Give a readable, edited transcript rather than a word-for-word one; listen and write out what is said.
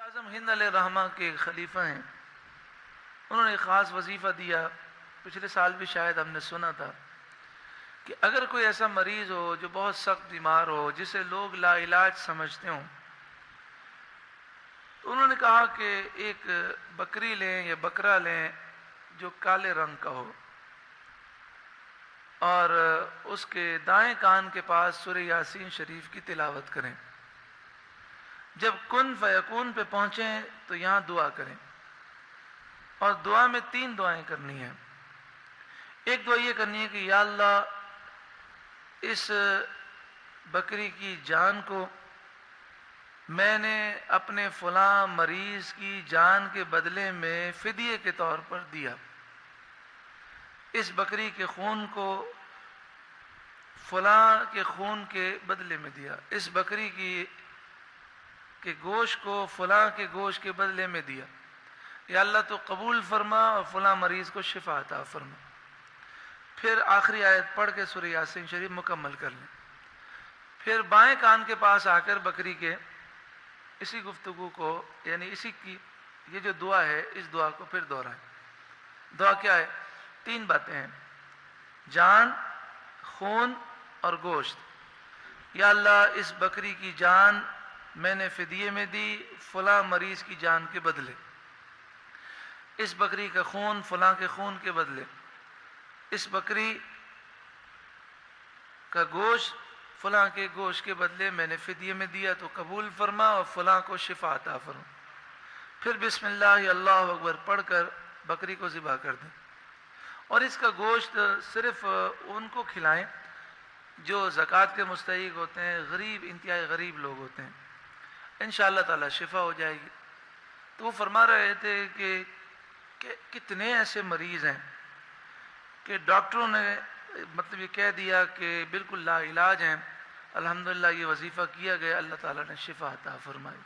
اعظم ہند علیہ الرحمہ کے خلیفہ ہیں. انہوں نے ایک خاص وظیفہ دیا، پچھلے سال بھی شاید ہم نے سنا تھا، کہ اگر کوئی ایسا مریض ہو جو بہت سخت بیمار ہو، جسے لوگ لا علاج سمجھتے ہوں، تو انہوں نے کہا کہ ایک بکری لیں یا بکرا لیں جو کالے رنگ کا ہو، اور اس کے دائیں کان کے پاس سورہ یاسین شریف کی تلاوت کریں. جب کن فیکون پہ پہنچیں تو یہاں دعا کریں، اور دعا میں 3 دعائیں کرنی ہیں. ایک دعا یہ کرنی ہے کہ یا اللہ اس بکری کی جان کو میں نے اپنے فلاں مریض کی جان کے بدلے میں فدیے کے طور پر دیا. اس بکری کے خون کو فلاں کے خون کے بدلے میں دیا. اس بکری کے گوشت کو فلاں کے گوشت کے بدلے میں دیا. یا اللہ تو قبول فرما اور فلاں مریض کو شفا عطا فرما. پھر آخری آیت پڑھ کے سورہ یاسین شریف مکمل کر لیں. پھر بائیں کان کے پاس آ کر بکری کے اسی گفتگو کو، یعنی اسی کی یہ جو دعا ہے، اس دعا کو پھر دہرائیں. دعا کیا ہے؟ 3 باتیں ہیں: جان، خون اور گوشت. یا اللہ اس بکری کی جان میں نے فدیے میں دی فلاں مریض کی جان کے بدلے. اس بکری کا خون فلاں کے خون کے بدلے. اس بکری کا گوشت فلاں کے گوشت کے بدلے میں نے فدیے میں دیا، تو قبول فرما اور فلاں کو شفا عطا فرما. پھر بسم اللہ اللہ اکبر پڑھ کر بکری کو ذبح کر دیں. اور اس کا گوشت صرف ان کو کھلائیں جو زکوٰۃ کے مستحق ہوتے ہیں، غریب، انتہائی غریب لوگ ہوتے ہیں. انشاءاللہ تعالی شفا ہو جائے گی. تو وہ فرما رہے تھے کہ کتنے ایسے مریض ہیں کہ ڈاکٹروں نے مطلب یہ کہہ دیا کہ بالکل لا علاج ہیں، الحمدللہ یہ وظیفہ کیا گیا، اللہ تعالیٰ نے شفا عطا فرمائی.